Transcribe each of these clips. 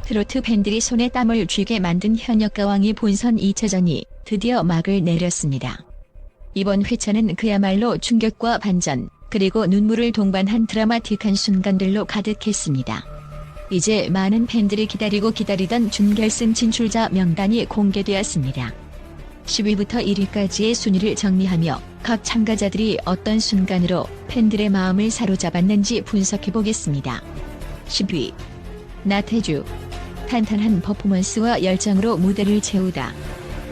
트로트 팬들이 손에 땀을 쥐게 만든 현역가왕이 본선 2차전이 드디어 막을 내렸습니다. 이번 회차는 그야말로 충격과 반전, 그리고 눈물을 동반한 드라마틱한 순간들로 가득했습니다. 이제 많은 팬들이 기다리던 준결승 진출자 명단이 공개되었습니다. 10위부터 1위까지의 순위를 정리하며 각 참가자들이 어떤 순간으로 팬들의 마음을 사로잡았는지 분석해보겠습니다. 10위. 나태주. 탄탄한 퍼포먼스와 열정으로 무대를 채우다.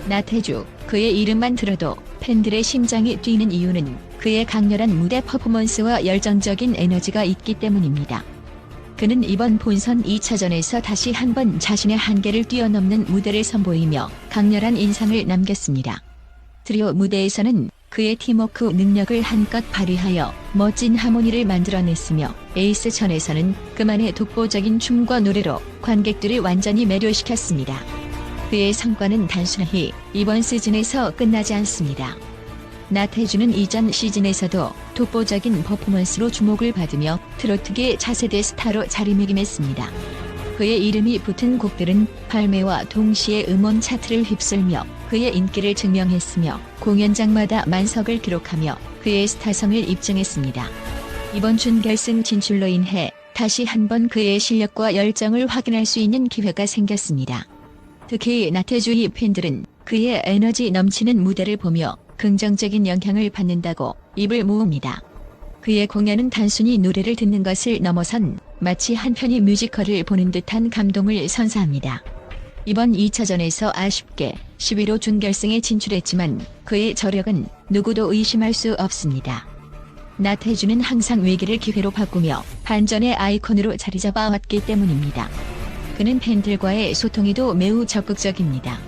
나태주, 그의 이름만 들어도 팬들의 심장이 뛰는 이유는 그의 강렬한 무대 퍼포먼스와 열정적인 에너지가 있기 때문입니다. 그는 이번 본선 2차전에서 다시 한번 자신의 한계를 뛰어넘는 무대를 선보이며 강렬한 인상을 남겼습니다. 트리오 무대에서는 그의 팀워크 능력을 한껏 발휘하여 멋진 하모니를 만들어냈으며 에이스전에서는 그만의 독보적인 춤과 노래로 관객들을 완전히 매료시켰습니다. 그의 성과는 단순히 이번 시즌에서 끝나지 않습니다. 나태주는 이전 시즌에서도 독보적인 퍼포먼스로 주목을 받으며 트로트계 차세대 스타로 자리매김했습니다. 그의 이름이 붙은 곡들은 발매와 동시에 음원 차트를 휩쓸며 그의 인기를 증명했으며 공연장마다 만석을 기록하며 그의 스타성을 입증했습니다. 이번 준결승 진출로 인해 다시 한번 그의 실력과 열정을 확인할 수 있는 기회가 생겼습니다. 특히 나태주의 팬들은 그의 에너지 넘치는 무대를 보며 긍정적인 영향을 받는다고 입을 모읍니다. 그의 공연은 단순히 노래를 듣는 것을 넘어선 마치 한 편의 뮤지컬을 보는 듯한 감동을 선사합니다. 이번 2차전에서 아쉽게 10위로 준결승에 진출했지만 그의 저력은 누구도 의심할 수 없습니다. 나태주는 항상 위기를 기회로 바꾸며 반전의 아이콘으로 자리잡아왔기 때문입니다. 그는 팬들과의 소통에도 매우 적극적입니다.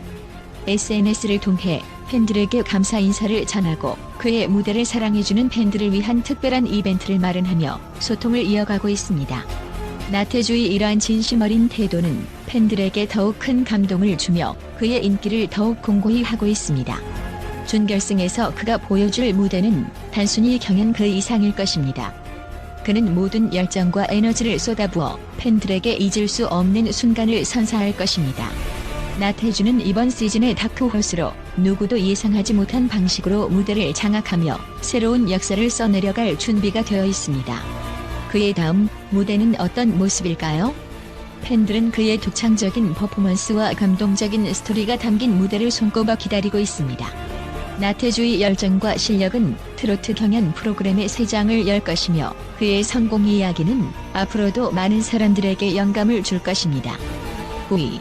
SNS를 통해 팬들에게 감사 인사를 전하고 그의 무대를 사랑해주는 팬들을 위한 특별한 이벤트를 마련하며 소통을 이어가고 있습니다. 나태주의 이러한 진심 어린 태도는 팬들에게 더욱 큰 감동을 주며 그의 인기를 더욱 공고히 하고 있습니다. 준결승에서 그가 보여줄 무대는 단순히 경연 그 이상일 것입니다. 그는 모든 열정과 에너지를 쏟아부어 팬들에게 잊을 수 없는 순간을 선사할 것입니다. 나태주는 이번 시즌의 다크호스로 누구도 예상하지 못한 방식으로 무대를 장악하며 새로운 역사를 써내려갈 준비가 되어 있습니다. 그의 다음 무대는 어떤 모습일까요? 팬들은 그의 독창적인 퍼포먼스와 감동적인 스토리가 담긴 무대를 손꼽아 기다리고 있습니다. 나태주의 열정과 실력은 트로트 경연 프로그램의 새 장을 열 것이며 그의 성공 이야기는 앞으로도 많은 사람들에게 영감을 줄 것입니다. 9위.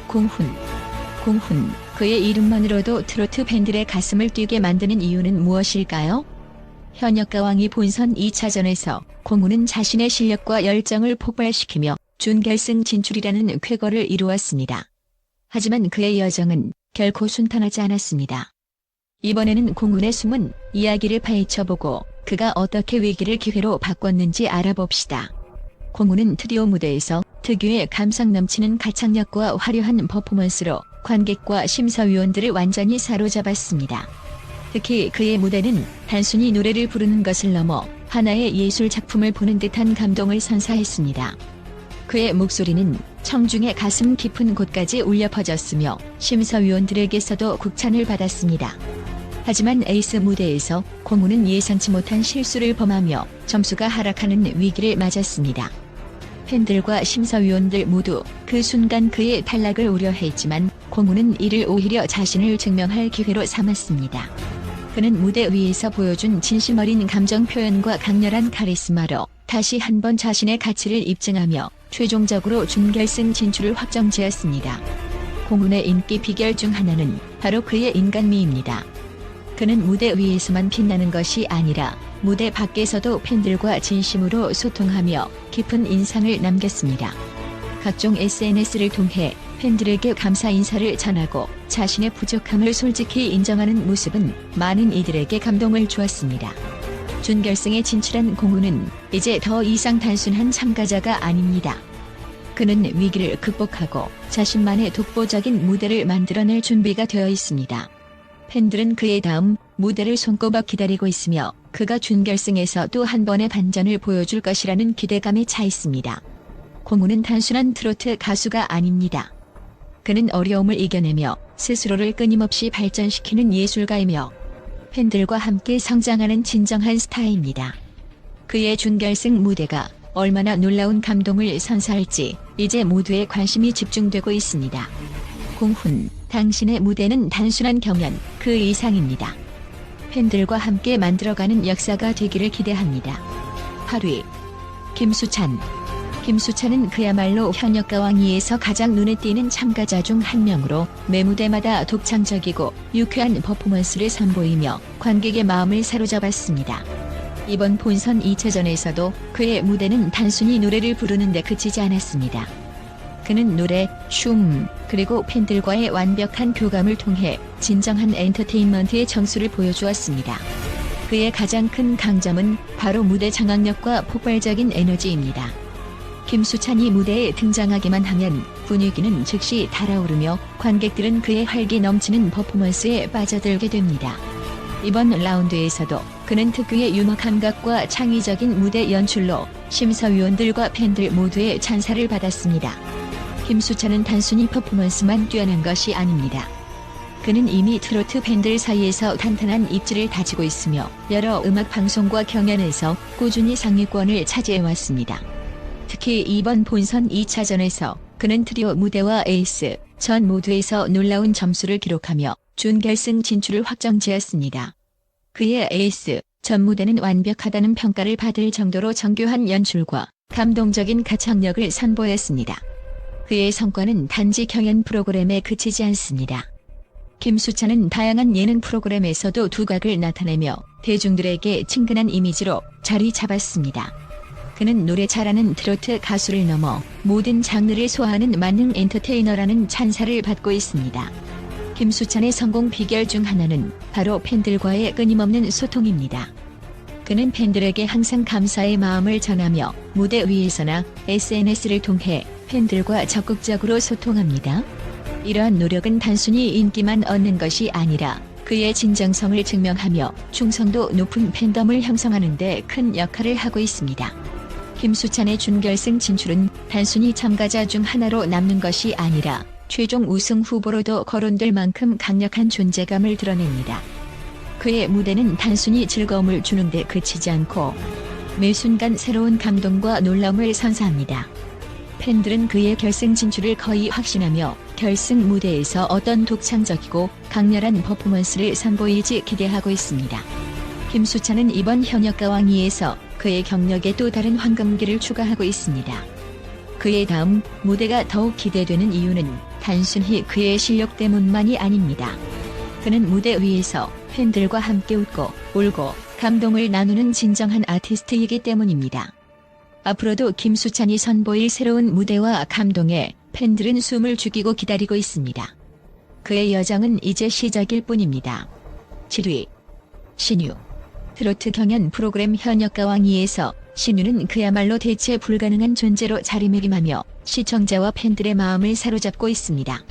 공훈, 그의 이름만으로도 트로트 팬들의 가슴을 뛰게 만드는 이유는 무엇일까요? 현역가왕이 본선 2차전에서 공훈은 자신의 실력과 열정을 폭발시키며 준결승 진출이라는 쾌거를 이루었습니다. 하지만 그의 여정은 결코 순탄하지 않았습니다. 이번에는 공훈의 숨은 이야기를 파헤쳐보고 그가 어떻게 위기를 기회로 바꿨는지 알아봅시다. 공훈은 트리오 무대에서 특유의 감성 넘치는 가창력과 화려한 퍼포먼스로 관객과 심사위원들을 완전히 사로잡았습니다. 특히 그의 무대는 단순히 노래를 부르는 것을 넘어 하나의 예술 작품을 보는 듯한 감동을 선사했습니다. 그의 목소리는 청중의 가슴 깊은 곳까지 울려 퍼졌으며 심사위원들에게서도 극찬을 받았습니다. 하지만 에이스 무대에서 공훈은 예상치 못한 실수를 범하며 점수가 하락하는 위기를 맞았습니다. 팬들과 심사위원들 모두 그 순간 그의 탈락을 우려했지만 공훈은 이를 오히려 자신을 증명할 기회로 삼았습니다. 그는 무대 위에서 보여준 진심 어린 감정 표현과 강렬한 카리스마로 다시 한번 자신의 가치를 입증하며 최종적으로 준결승 진출을 확정지었습니다. 공훈의 인기 비결 중 하나는 바로 그의 인간미입니다. 그는 무대 위에서만 빛나는 것이 아니라 무대 밖에서도 팬들과 진심으로 소통하며 깊은 인상을 남겼습니다. 각종 SNS를 통해 팬들에게 감사 인사를 전하고 자신의 부족함을 솔직히 인정하는 모습은 많은 이들에게 감동을 주었습니다. 준결승에 진출한 공훈은 이제 더 이상 단순한 참가자가 아닙니다. 그는 위기를 극복하고 자신만의 독보적인 무대를 만들어낼 준비가 되어 있습니다. 팬들은 그의 다음 무대를 손꼽아 기다리고 있으며 그가 준결승에서 또 한 번의 반전을 보여줄 것이라는 기대감에 차 있습니다. 공훈은 단순한 트로트 가수가 아닙니다. 그는 어려움을 이겨내며 스스로를 끊임없이 발전시키는 예술가이며 팬들과 함께 성장하는 진정한 스타입니다. 그의 준결승 무대가 얼마나 놀라운 감동을 선사할지 이제 모두의 관심이 집중되고 있습니다. 공훈, 당신의 무대는 단순한 경연 그 이상입니다. 팬들과 함께 만들어가는 역사가 되기를 기대합니다. 8위. 김수찬. 김수찬은 그야말로 현역가왕이에서 가장 눈에 띄는 참가자 중 한 명으로 매 무대마다 독창적이고 유쾌한 퍼포먼스를 선보이며 관객의 마음을 사로잡았습니다. 이번 본선 2차전에서도 그의 무대는 단순히 노래를 부르는 데 그치지 않았습니다. 그는 노래, 춤, 그리고 팬들과의 완벽한 교감을 통해 진정한 엔터테인먼트의 정수를 보여주었습니다. 그의 가장 큰 강점은 바로 무대 장악력과 폭발적인 에너지입니다. 김수찬이 무대에 등장하기만 하면 분위기는 즉시 달아오르며 관객들은 그의 활기 넘치는 퍼포먼스에 빠져들게 됩니다. 이번 라운드에서도 그는 특유의 유머 감각과 창의적인 무대 연출로 심사위원들과 팬들 모두의 찬사를 받았습니다. 김수찬은 단순히 퍼포먼스만 뛰어난 것이 아닙니다. 그는 이미 트로트 팬들 사이에서 탄탄한 입지를 다지고 있으며 여러 음악 방송과 경연에서 꾸준히 상위권을 차지해왔습니다. 특히 이번 본선 2차전에서 그는 트리오 무대와 에이스 전 모두에서 놀라운 점수를 기록하며 준결승 진출을 확정지었습니다. 그의 에이스 전 무대는 완벽하다는 평가를 받을 정도로 정교한 연출과 감동적인 가창력을 선보였습니다. 그의 성과는 단지 경연 프로그램에 그치지 않습니다. 김수찬은 다양한 예능 프로그램에서도 두각을 나타내며 대중들에게 친근한 이미지로 자리 잡았습니다. 그는 노래 잘하는 트로트 가수를 넘어 모든 장르를 소화하는 만능 엔터테이너라는 찬사를 받고 있습니다. 김수찬의 성공 비결 중 하나는 바로 팬들과의 끊임없는 소통입니다. 그는 팬들에게 항상 감사의 마음을 전하며 무대 위에서나 SNS를 통해 팬들과 적극적으로 소통합니다. 이러한 노력은 단순히 인기만 얻는 것이 아니라 그의 진정성을 증명하며 충성도 높은 팬덤을 형성하는 데 큰 역할을 하고 있습니다. 김수찬의 준결승 진출은 단순히 참가자 중 하나로 남는 것이 아니라 최종 우승 후보로도 거론될 만큼 강력한 존재감을 드러냅니다. 그의 무대는 단순히 즐거움을 주는 데 그치지 않고 매 순간 새로운 감동과 놀라움을 선사합니다. 팬들은 그의 결승 진출을 거의 확신하며 결승 무대에서 어떤 독창적이고 강렬한 퍼포먼스를 선보일지 기대하고 있습니다. 김수찬은 이번 현역가왕이에서 그의 경력에 또 다른 황금기를 추가하고 있습니다. 그의 다음 무대가 더욱 기대되는 이유는 단순히 그의 실력 때문만이 아닙니다. 그는 무대 위에서 팬들과 함께 웃고 울고 감동을 나누는 진정한 아티스트이기 때문입니다. 앞으로도 김수찬이 선보일 새로운 무대와 감동에 팬들은 숨을 죽이고 기다리고 있습니다. 그의 여정은 이제 시작일 뿐입니다. 7위. 신유. 트로트 경연 프로그램 현역가왕이에서 신유는 그야말로 대체 불가능한 존재로 자리매김하며 시청자와 팬들의 마음을 사로잡고 있습니다.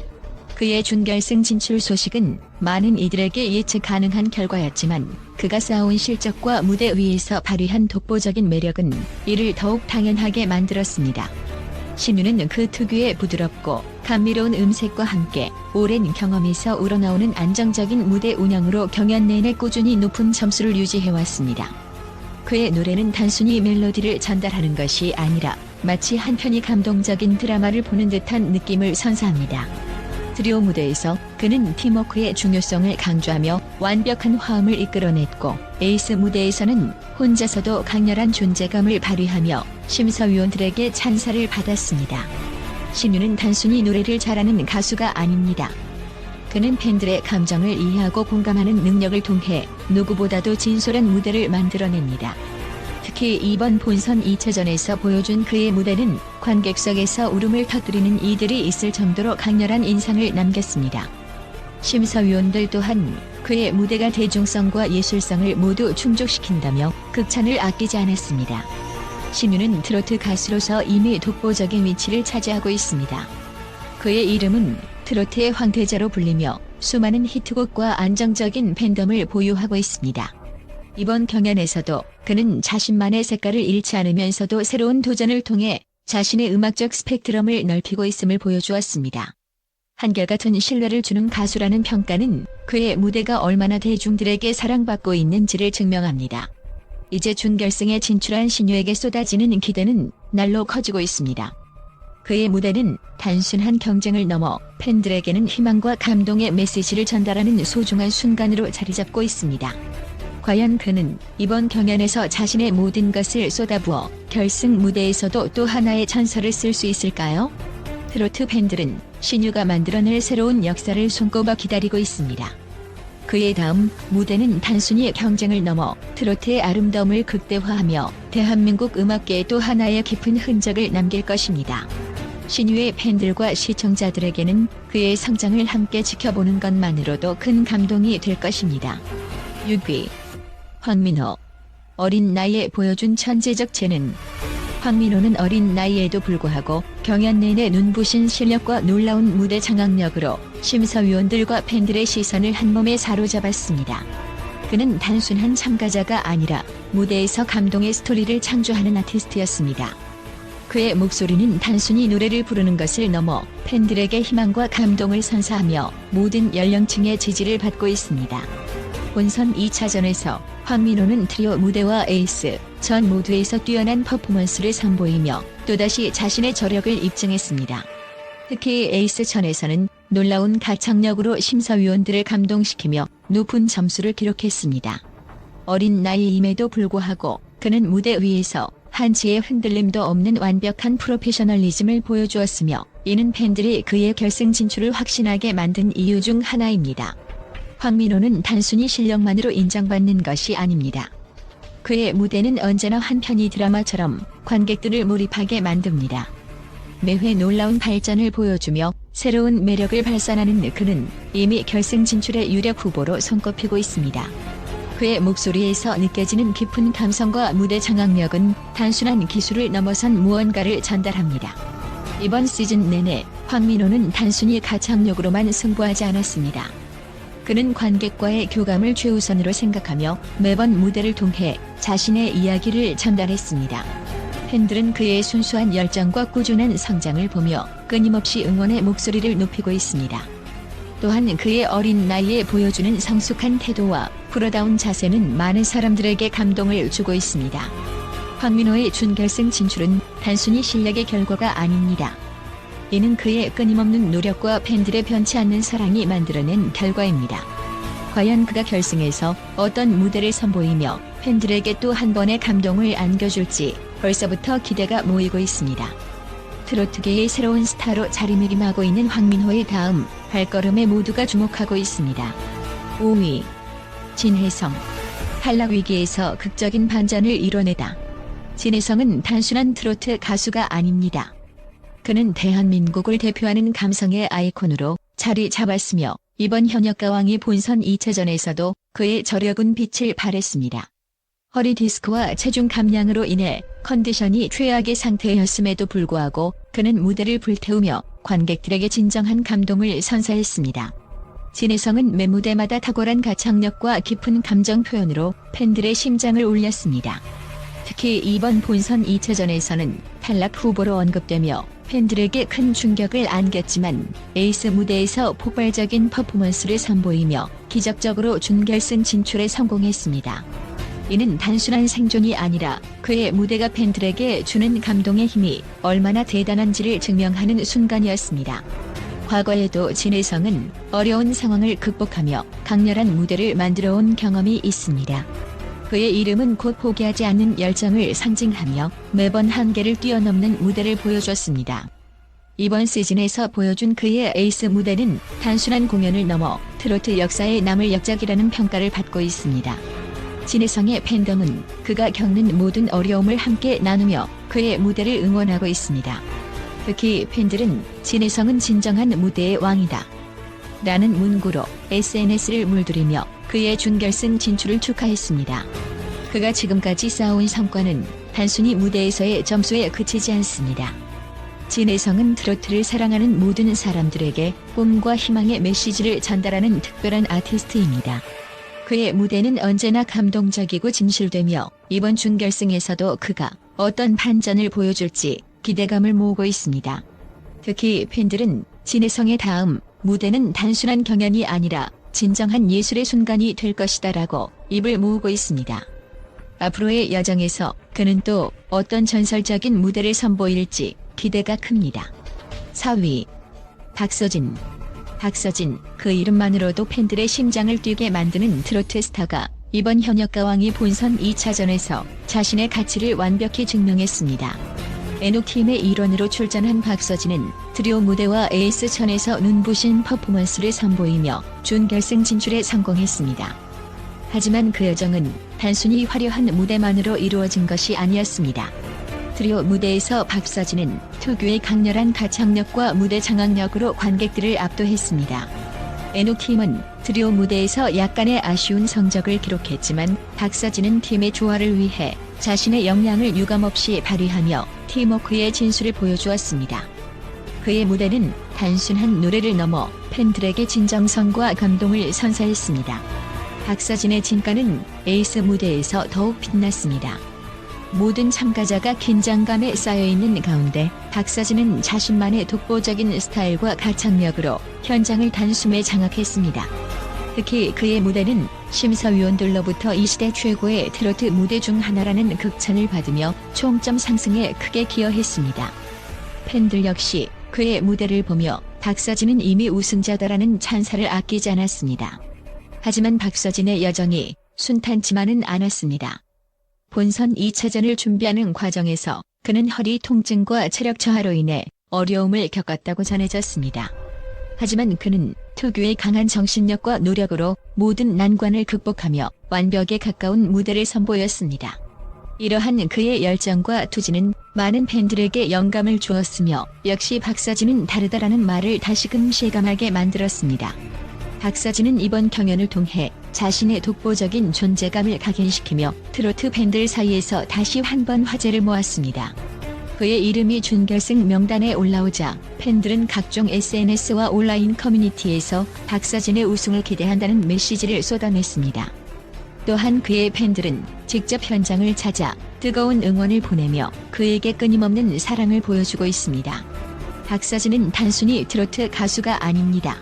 그의 준결승 진출 소식은 많은 이들에게 예측 가능한 결과였지만 그가 쌓아온 실적과 무대 위에서 발휘한 독보적인 매력은 이를 더욱 당연하게 만들었습니다. 신유는 그 특유의 부드럽고 감미로운 음색과 함께 오랜 경험에서 우러나오는 안정적인 무대 운영으로 경연 내내 꾸준히 높은 점수를 유지해왔습니다. 그의 노래는 단순히 멜로디를 전달하는 것이 아니라 마치 한 편의 감동적인 드라마를 보는 듯한 느낌을 선사합니다. 트리오 무대에서 그는 팀워크의 중요성을 강조하며 완벽한 화음을 이끌어냈고 에이스 무대에서는 혼자서도 강렬한 존재감을 발휘하며 심사위원들에게 찬사를 받았습니다. 신유는 단순히 노래를 잘하는 가수가 아닙니다. 그는 팬들의 감정을 이해하고 공감하는 능력을 통해 누구보다도 진솔한 무대를 만들어냅니다. 특히 이번 본선 2차전에서 보여준 그의 무대는 관객석에서 울음을 터뜨리는 이들이 있을 정도로 강렬한 인상을 남겼습니다. 심사위원들 또한 그의 무대가 대중성과 예술성을 모두 충족시킨다며 극찬을 아끼지 않았습니다. 신유는 트로트 가수로서 이미 독보적인 위치를 차지하고 있습니다. 그의 이름은 트로트의 황태자로 불리며 수많은 히트곡과 안정적인 팬덤을 보유하고 있습니다. 이번 경연에서도 그는 자신만의 색깔을 잃지 않으면서도 새로운 도전을 통해 자신의 음악적 스펙트럼을 넓히고 있음을 보여주었습니다. 한결같은 신뢰를 주는 가수라는 평가는 그의 무대가 얼마나 대중들에게 사랑받고 있는지를 증명합니다. 이제 준결승에 진출한 신유에게 쏟아지는 기대는 날로 커지고 있습니다. 그의 무대는 단순한 경쟁을 넘어 팬들에게는 희망과 감동의 메시지를 전달하는 소중한 순간으로 자리잡고 있습니다. 과연 그는 이번 경연에서 자신의 모든 것을 쏟아부어 결승 무대에서도 또 하나의 전설을 쓸 수 있을까요? 트로트 팬들은 신유가 만들어낼 새로운 역사를 손꼽아 기다리고 있습니다. 그의 다음 무대는 단순히 경쟁을 넘어 트로트의 아름다움을 극대화하며 대한민국 음악계에 또 하나의 깊은 흔적을 남길 것입니다. 신유의 팬들과 시청자들에게는 그의 성장을 함께 지켜보는 것만으로도 큰 감동이 될 것입니다. 6위 황민호. 어린 나이에 보여준 천재적 재능. 황민호는 어린 나이에도 불구하고 경연 내내 눈부신 실력과 놀라운 무대 장악력으로 심사위원들과 팬들의 시선을 한몸에 사로잡았습니다. 그는 단순한 참가자가 아니라 무대에서 감동의 스토리를 창조하는 아티스트였습니다. 그의 목소리는 단순히 노래를 부르는 것을 넘어 팬들에게 희망과 감동을 선사하며 모든 연령층의 지지를 받고 있습니다. 본선 2차전에서 황민호는 트리오 무대와 에이스 전 모두에서 뛰어난 퍼포먼스를 선보이며 또다시 자신의 저력을 입증했습니다. 특히 에이스전에서는 놀라운 가창력으로 심사위원들을 감동시키며 높은 점수를 기록했습니다. 어린 나이임에도 불구하고 그는 무대 위에서 한치의 흔들림도 없는 완벽한 프로페셔널리즘을 보여주었으며 이는 팬들이 그의 결승 진출을 확신하게 만든 이유 중 하나입니다. 황민호는 단순히 실력만으로 인정받는 것이 아닙니다. 그의 무대는 언제나 한 편의 드라마처럼 관객들을 몰입하게 만듭니다. 매회 놀라운 발전을 보여주며 새로운 매력을 발산하는 그는 이미 결승 진출의 유력 후보로 손꼽히고 있습니다. 그의 목소리에서 느껴지는 깊은 감성과 무대 장악력은 단순한 기술을 넘어선 무언가를 전달합니다. 이번 시즌 내내 황민호는 단순히 가창력으로만 승부하지 않았습니다. 그는 관객과의 교감을 최우선으로 생각하며 매번 무대를 통해 자신의 이야기를 전달했습니다. 팬들은 그의 순수한 열정과 꾸준한 성장을 보며 끊임없이 응원의 목소리를 높이고 있습니다. 또한 그의 어린 나이에 보여주는 성숙한 태도와 프로다운 자세는 많은 사람들에게 감동을 주고 있습니다. 황민호의 준결승 진출은 단순히 실력의 결과가 아닙니다. 이는 그의 끊임없는 노력과 팬들의 변치 않는 사랑이 만들어낸 결과입니다. 과연 그가 결승에서 어떤 무대를 선보이며 팬들에게 또 한 번의 감동을 안겨줄지 벌써부터 기대가 모이고 있습니다. 트로트계의 새로운 스타로 자리매김하고 있는 황민호의 다음 발걸음에 모두가 주목하고 있습니다. 5위 진혜성. 탈락 위기에서 극적인 반전을 이뤄내다. 진혜성은 단순한 트로트 가수가 아닙니다. 그는 대한민국을 대표하는 감성의 아이콘으로 자리 잡았으며 이번 현역가왕이 본선 2차전에서도 그의 저력은 빛을 발했습니다. 허리 디스크와 체중 감량으로 인해 컨디션이 최악의 상태였음에도 불구하고 그는 무대를 불태우며 관객들에게 진정한 감동을 선사했습니다. 진혜성은 매 무대마다 탁월한 가창력과 깊은 감정 표현으로 팬들의 심장을 울렸습니다. 특히 이번 본선 2차전에서는 탈락 후보로 언급되며 팬들에게 큰 충격을 안겼지만 에이스 무대에서 폭발적인 퍼포먼스를 선보이며 기적적으로 준결승 진출에 성공했습니다. 이는 단순한 생존이 아니라 그의 무대가 팬들에게 주는 감동의 힘이 얼마나 대단한지를 증명하는 순간이었습니다. 과거에도 진혜성은 어려운 상황을 극복하며 강렬한 무대를 만들어온 경험이 있습니다. 그의 이름은 곧 포기하지 않는 열정을 상징하며 매번 한계를 뛰어넘는 무대를 보여줬습니다. 이번 시즌에서 보여준 그의 에이스 무대는 단순한 공연을 넘어 트로트 역사에 남을 역작이라는 평가를 받고 있습니다. 진혜성의 팬덤은 그가 겪는 모든 어려움을 함께 나누며 그의 무대를 응원하고 있습니다. 특히 팬들은 진혜성은 진정한 무대의 왕이다 라는 문구로 SNS를 물들이며 그의 준결승 진출을 축하했습니다. 그가 지금까지 쌓아온 성과는 단순히 무대에서의 점수에 그치지 않습니다. 진혜성은 트로트를 사랑하는 모든 사람들에게 꿈과 희망의 메시지를 전달하는 특별한 아티스트입니다. 그의 무대는 언제나 감동적이고 진실되며 이번 준결승에서도 그가 어떤 반전을 보여줄지 기대감을 모으고 있습니다. 특히 팬들은 진혜성의 다음 무대는 단순한 경연이 아니라 진정한 예술의 순간이 될 것이다라고 입을 모으고 있습니다. 앞으로의 여정에서 그는 또 어떤 전설적인 무대를 선보일지 기대가 큽니다. 4위. 박서진. 박서진, 그 이름만으로도 팬들의 심장을 뛰게 만드는 트로트 스타가 이번 현역가왕이 본선 2차전에서 자신의 가치를 완벽히 증명했습니다. 에녹팀의 일원으로 출전한 박서진은 트리오 무대와 에이스천에서 눈부신 퍼포먼스를 선보이며 준결승 진출에 성공했습니다. 하지만 그 여정은 단순히 화려한 무대만으로 이루어진 것이 아니었습니다. 트리오 무대에서 박서진은 특유의 강렬한 가창력과 무대 장악력으로 관객들을 압도했습니다. 에녹팀은 트리오 무대에서 약간의 아쉬운 성적을 기록했지만 박서진은 팀의 조화를 위해 자신의 역량을 유감없이 발휘하며 팀워크의 진수를 보여주었습니다. 그의 무대는 단순한 노래를 넘어 팬들에게 진정성과 감동을 선사했습니다. 박서진의 진가는 에이스 무대에서 더욱 빛났습니다. 모든 참가자가 긴장감에 쌓여있는 가운데 박서진은 자신만의 독보적인 스타일과 가창력으로 현장을 단숨에 장악했습니다. 특히 그의 무대는 심사위원들로부터 이 시대 최고의 트로트 무대 중 하나라는 극찬을 받으며 총점 상승에 크게 기여했습니다. 팬들 역시 그의 무대를 보며 박서진은 이미 우승자다라는 찬사를 아끼지 않았습니다. 하지만 박서진의 여정이 순탄치만은 않았습니다. 본선 2차전을 준비하는 과정에서 그는 허리 통증과 체력 저하로 인해 어려움을 겪었다고 전해졌습니다. 하지만 그는 특유의 강한 정신력과 노력으로 모든 난관을 극복하며 완벽에 가까운 무대를 선보였습니다. 이러한 그의 열정과 투지는 많은 팬들에게 영감을 주었으며 역시 박서진은 다르다라는 말을 다시금 실감하게 만들었습니다. 박서진은 이번 경연을 통해 자신의 독보적인 존재감을 각인시키며 트로트 팬들 사이에서 다시 한 번 화제를 모았습니다. 그의 이름이 준결승 명단에 올라오자 팬들은 각종 SNS와 온라인 커뮤니티에서 박서진의 우승을 기대한다는 메시지를 쏟아냈습니다. 또한 그의 팬들은 직접 현장을 찾아 뜨거운 응원을 보내며 그에게 끊임없는 사랑을 보여주고 있습니다. 박서진은 단순히 트로트 가수가 아닙니다.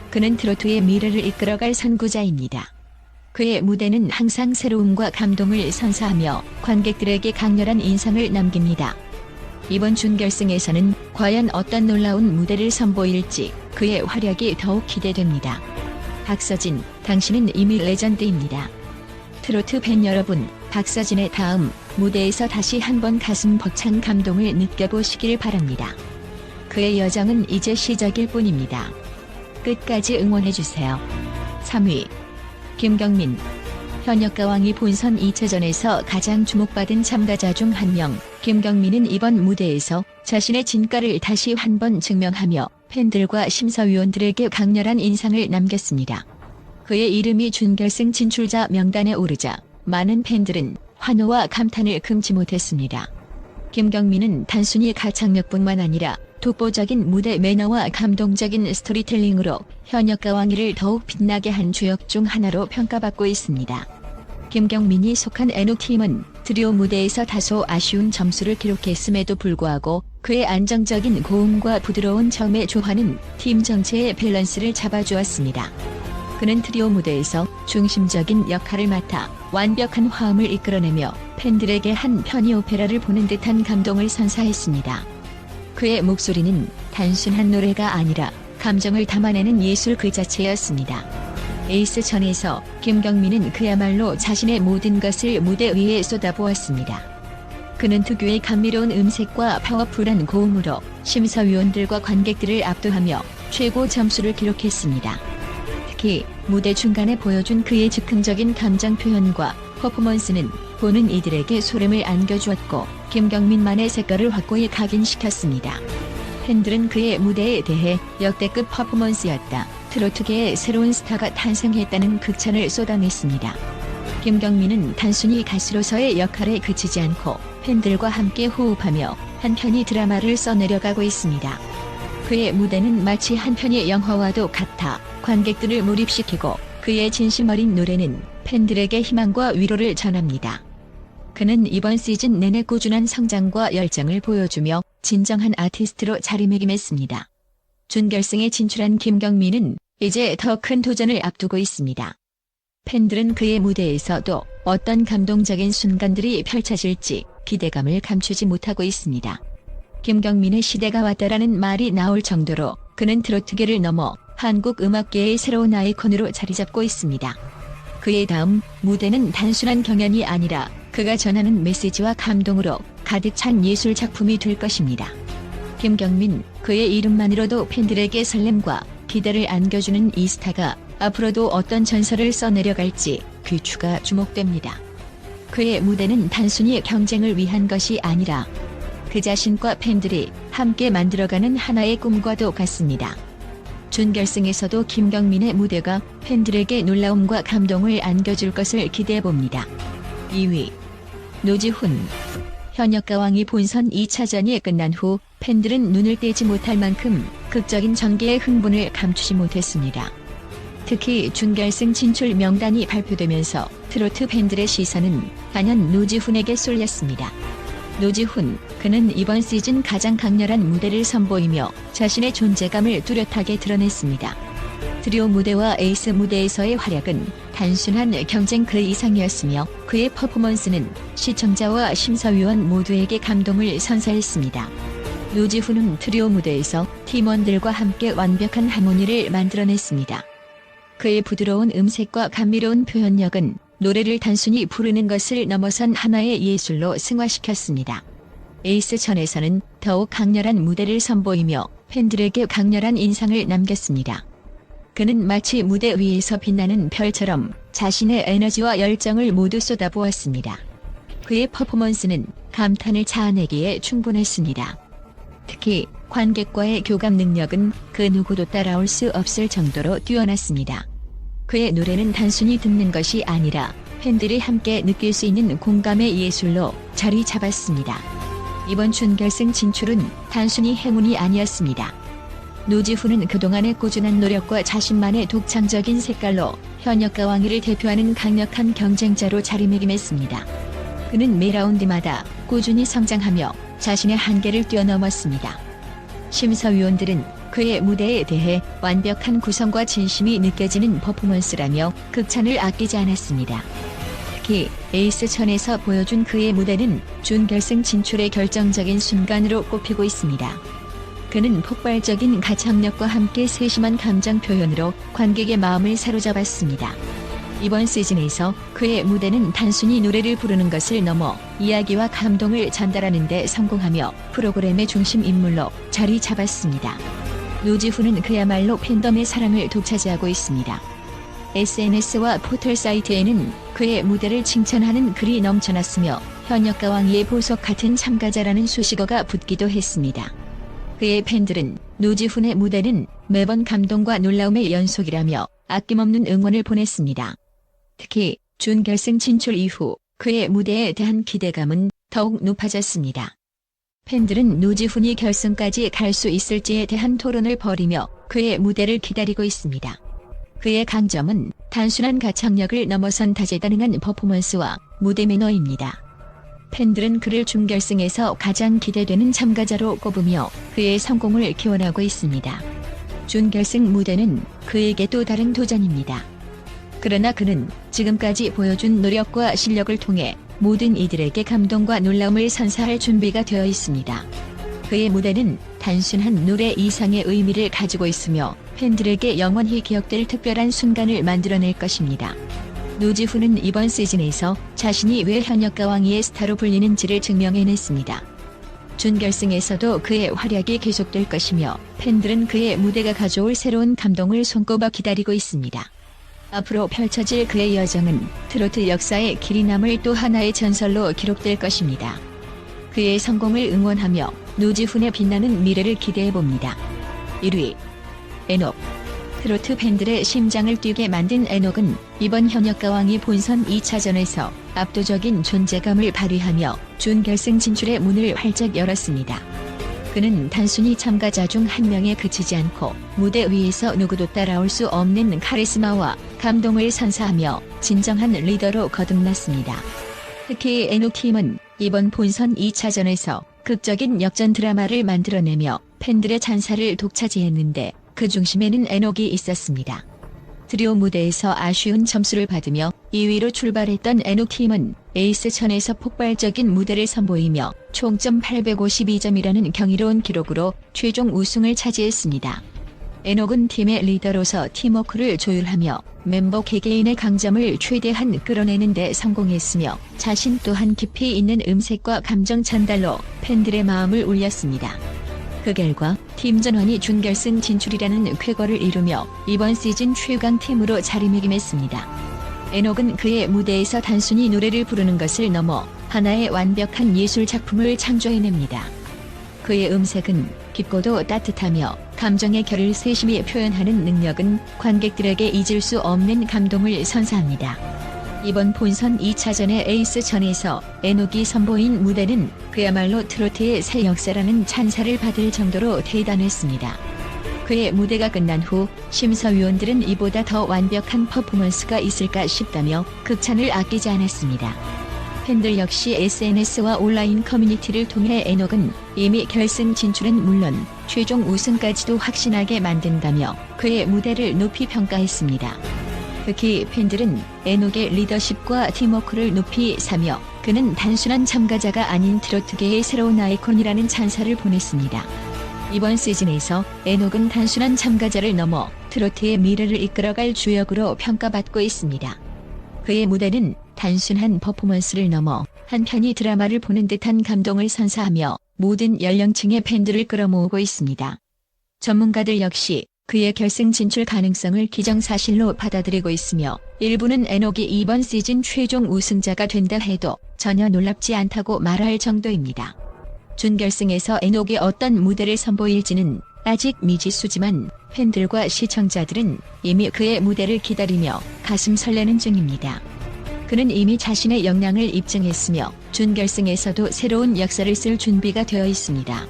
그는 트로트의 미래를 이끌어갈 선구자입니다. 그의 무대는 항상 새로움과 감동을 선사하며 관객들에게 강렬한 인상을 남깁니다. 이번 준결승에서는 과연 어떤 놀라운 무대를 선보일지 그의 활약이 더욱 기대됩니다. 박서진, 당신은 이미 레전드입니다. 트로트 팬 여러분, 박서진의 다음 무대에서 다시 한번 가슴 벅찬 감동을 느껴보시길 바랍니다. 그의 여정은 이제 시작일 뿐입니다. 끝까지 응원해주세요. 3위. 김경민. 현역가왕이 본선 2차전에서 가장 주목받은 참가자 중 한 명, 김경민은 이번 무대에서 자신의 진가를 다시 한 번 증명하며 팬들과 심사위원들에게 강렬한 인상을 남겼습니다. 그의 이름이 준결승 진출자 명단에 오르자 많은 팬들은 환호와 감탄을 금치 못했습니다. 김경민은 단순히 가창력뿐만 아니라 독보적인 무대 매너와 감동적인 스토리텔링으로 현역가왕이를 더욱 빛나게 한 주역 중 하나로 평가받고 있습니다. 김경민이 속한 에녹팀은 트리오 무대에서 다소 아쉬운 점수를 기록했음에도 불구하고 그의 안정적인 고음과 부드러운 저음의 조화는 팀 전체의 밸런스를 잡아주었습니다. 그는 트리오 무대에서 중심적인 역할을 맡아 완벽한 화음을 이끌어내며 팬들에게 한 편의 오페라를 보는 듯한 감동을 선사했습니다. 그의 목소리는 단순한 노래가 아니라 감정을 담아내는 예술 그 자체였습니다. 에이스전에서 김경민은 그야말로 자신의 모든 것을 무대 위에 쏟아부었습니다. 그는 특유의 감미로운 음색과 파워풀한 고음으로 심사위원들과 관객들을 압도하며 최고 점수를 기록했습니다. 특히 무대 중간에 보여준 그의 즉흥적인 감정 표현과 퍼포먼스는 보는 이들에게 소름을 안겨주었고 김경민만의 색깔을 확고히 각인시켰습니다. 팬들은 그의 무대에 대해 역대급 퍼포먼스였다, 트로트계의 새로운 스타가 탄생했다는 극찬을 쏟아냈습니다. 김경민은 단순히 가수로서의 역할에 그치지 않고 팬들과 함께 호흡하며 한 편의 드라마를 써내려가고 있습니다. 그의 무대는 마치 한 편의 영화와도 같아 관객들을 몰입시키고 그의 진심 어린 노래는 팬들에게 희망과 위로를 전합니다. 그는 이번 시즌 내내 꾸준한 성장과 열정을 보여주며 진정한 아티스트로 자리매김했습니다. 준결승에 진출한 김경민은 이제 더 큰 도전을 앞두고 있습니다. 팬들은 그의 무대에서도 어떤 감동적인 순간들이 펼쳐질지 기대감을 감추지 못하고 있습니다. 김경민의 시대가 왔다라는 말이 나올 정도로 그는 트로트계를 넘어 한국 음악계의 새로운 아이콘으로 자리잡고 있습니다. 그의 다음 무대는 단순한 경연이 아니라 그가 전하는 메시지와 감동으로 가득 찬 예술 작품이 될 것입니다. 김경민, 그의 이름만으로도 팬들에게 설렘과 기대를 안겨주는 이 스타가 앞으로도 어떤 전설을 써내려갈지 귀추가 주목됩니다. 그의 무대는 단순히 경쟁을 위한 것이 아니라 그 자신과 팬들이 함께 만들어가는 하나의 꿈과도 같습니다. 준결승에서도 김경민의 무대가 팬들에게 놀라움과 감동을 안겨줄 것을 기대해봅니다. 2위 노지훈. 현역가왕이 본선 2차전이 끝난 후 팬들은 눈을 떼지 못할 만큼 극적인 전개의 흥분을 감추지 못했습니다. 특히 준결승 진출 명단이 발표되면서 트로트 팬들의 시선은 단연 노지훈에게 쏠렸습니다. 노지훈, 그는 이번 시즌 가장 강렬한 무대를 선보이며 자신의 존재감을 뚜렷하게 드러냈습니다. 트리오 무대와 에이스 무대에서의 활약은 단순한 경쟁 그 이상이었으며 그의 퍼포먼스는 시청자와 심사위원 모두에게 감동을 선사했습니다. 노지훈은 트리오 무대에서 팀원들과 함께 완벽한 하모니를 만들어냈습니다. 그의 부드러운 음색과 감미로운 표현력은 노래를 단순히 부르는 것을 넘어선 하나의 예술로 승화시켰습니다. 에이스전에서는 더욱 강렬한 무대를 선보이며 팬들에게 강렬한 인상을 남겼습니다. 그는 마치 무대 위에서 빛나는 별처럼 자신의 에너지와 열정을 모두 쏟아부었습니다. 그의 퍼포먼스는 감탄을 자아내기에 충분했습니다. 특히 관객과의 교감 능력은 그 누구도 따라올 수 없을 정도로 뛰어났습니다. 그의 노래는 단순히 듣는 것이 아니라 팬들이 함께 느낄 수 있는 공감의 예술로 자리 잡았습니다. 이번 준결승 진출은 단순히 행운이 아니었습니다. 노지훈은 그동안의 꾸준한 노력과 자신만의 독창적인 색깔로 현역가왕이를 대표하는 강력한 경쟁자로 자리매김했습니다. 그는 매 라운드마다 꾸준히 성장하며 자신의 한계를 뛰어넘었습니다. 심사위원들은 그의 무대에 대해 완벽한 구성과 진심이 느껴지는 퍼포먼스라며 극찬을 아끼지 않았습니다. 특히 에이스전에서 보여준 그의 무대는 준결승 진출의 결정적인 순간으로 꼽히고 있습니다. 그는 폭발적인 가창력과 함께 세심한 감정 표현으로 관객의 마음을 사로잡았습니다. 이번 시즌에서 그의 무대는 단순히 노래를 부르는 것을 넘어 이야기와 감동을 전달하는 데 성공하며 프로그램의 중심 인물로 자리 잡았습니다. 노지훈은 그야말로 팬덤의 사랑을 독차지하고 있습니다. SNS와 포털 사이트에는 그의 무대를 칭찬하는 글이 넘쳐났으며 현역가왕이의 보석 같은 참가자라는 수식어가 붙기도 했습니다. 그의 팬들은 노지훈의 무대는 매번 감동과 놀라움의 연속이라며 아낌없는 응원을 보냈습니다. 특히 준결승 진출 이후 그의 무대에 대한 기대감은 더욱 높아졌습니다. 팬들은 노지훈이 결승까지 갈 수 있을지에 대한 토론을 벌이며 그의 무대를 기다리고 있습니다. 그의 강점은 단순한 가창력을 넘어선 다재다능한 퍼포먼스와 무대 매너입니다. 팬들은 그를 준결승에서 가장 기대되는 참가자로 꼽으며 그의 성공을 기원하고 있습니다. 준결승 무대는 그에게 또 다른 도전입니다. 그러나 그는 지금까지 보여준 노력과 실력을 통해 모든 이들에게 감동과 놀라움을 선사할 준비가 되어 있습니다. 그의 무대는 단순한 노래 이상의 의미를 가지고 있으며 팬들에게 영원히 기억될 특별한 순간을 만들어낼 것입니다. 노지훈은 이번 시즌에서 자신이 왜 현역가왕이의 스타로 불리는지를 증명해냈습니다. 준결승에서도 그의 활약이 계속될 것이며 팬들은 그의 무대가 가져올 새로운 감동을 손꼽아 기다리고 있습니다. 앞으로 펼쳐질 그의 여정은 트로트 역사에 길이 남을 또 하나의 전설로 기록될 것입니다. 그의 성공을 응원하며 노지훈의 빛나는 미래를 기대해봅니다. 1위 에녹. 트로트 팬들의 심장을 뛰게 만든 에녹은 이번 현역가왕이 본선 2차전에서 압도적인 존재감을 발휘하며 준결승 진출의 문을 활짝 열었습니다. 그는 단순히 참가자 중 한 명에 그치지 않고 무대 위에서 누구도 따라올 수 없는 카리스마와 감동을 선사하며 진정한 리더로 거듭났습니다. 특히 에녹 팀은 이번 본선 2차전에서 극적인 역전 드라마를 만들어내며 팬들의 찬사를 독차지했는데 그 중심에는 에녹이 있었습니다. 트리오 무대에서 아쉬운 점수를 받으며 2위로 출발했던 에녹팀은 에이스천에서 폭발적인 무대를 선보이며 총점 852점이라는 경이로운 기록으로 최종 우승을 차지했습니다. 에녹은 팀의 리더로서 팀워크를 조율하며 멤버 개개인의 강점을 최대한 끌어내는 데 성공했으며 자신 또한 깊이 있는 음색과 감정 전달로 팬들의 마음을 울렸습니다. 그 결과 팀 전원이 준결승 진출이라는 쾌거를 이루며 이번 시즌 최강팀으로 자리매김했습니다. 에녹은 그의 무대에서 단순히 노래를 부르는 것을 넘어 하나의 완벽한 예술 작품을 창조해냅니다. 그의 음색은 깊고도 따뜻하며 감정의 결을 세심히 표현하는 능력은 관객들에게 잊을 수 없는 감동을 선사합니다. 이번 본선 2차전의 에이스전에서 에녹이 선보인 무대는 그야말로 트로트의 새 역사라는 찬사를 받을 정도로 대단했습니다. 그의 무대가 끝난 후 심사위원들은 이보다 더 완벽한 퍼포먼스가 있을까 싶다며 극찬을 아끼지 않았습니다. 팬들 역시 SNS와 온라인 커뮤니티를 통해 에녹은 이미 결승 진출은 물론 최종 우승까지도 확신하게 만든다며 그의 무대를 높이 평가했습니다. 특히 팬들은 에녹의 리더십과 팀워크를 높이 사며 그는 단순한 참가자가 아닌 트로트계의 새로운 아이콘이라는 찬사를 보냈습니다. 이번 시즌에서 에녹은 단순한 참가자를 넘어 트로트의 미래를 이끌어갈 주역으로 평가받고 있습니다. 그의 무대는 단순한 퍼포먼스를 넘어 한편이 드라마를 보는 듯한 감동을 선사하며 모든 연령층의 팬들을 끌어모으고 있습니다. 전문가들 역시 그의 결승 진출 가능성을 기정사실로 받아들이고 있으며 일부는 에녹이 이번 시즌 최종 우승자가 된다 해도 전혀 놀랍지 않다고 말할 정도입니다. 준결승에서 에녹이 어떤 무대를 선보일지는 아직 미지수지만 팬들과 시청자들은 이미 그의 무대를 기다리며 가슴 설레는 중입니다. 그는 이미 자신의 역량을 입증했으며 준결승에서도 새로운 역사를 쓸 준비가 되어 있습니다.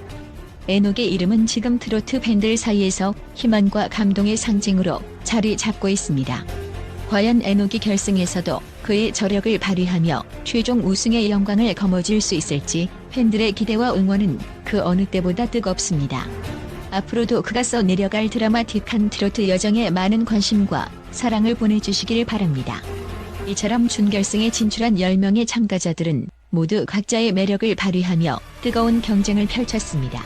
에녹의 이름은 지금 트로트 팬들 사이에서 희망과 감동의 상징으로 자리 잡고 있습니다. 과연 에녹이 결승에서도 그의 저력을 발휘하며 최종 우승의 영광을 거머쥘 수 있을지 팬들의 기대와 응원은 그 어느 때보다 뜨겁습니다. 앞으로도 그가 써내려갈 드라마틱한 트로트 여정에 많은 관심과 사랑을 보내주시길 바랍니다. 이처럼 준결승에 진출한 10명의 참가자들은 모두 각자의 매력을 발휘하며 뜨거운 경쟁을 펼쳤습니다.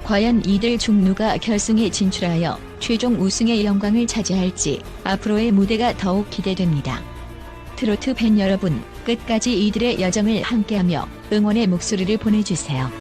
과연 이들 중 누가 결승에 진출하여 최종 우승의 영광을 차지할지 앞으로의 무대가 더욱 기대됩니다. 트로트 팬 여러분, 끝까지 이들의 여정을 함께하며 응원의 목소리를 보내주세요.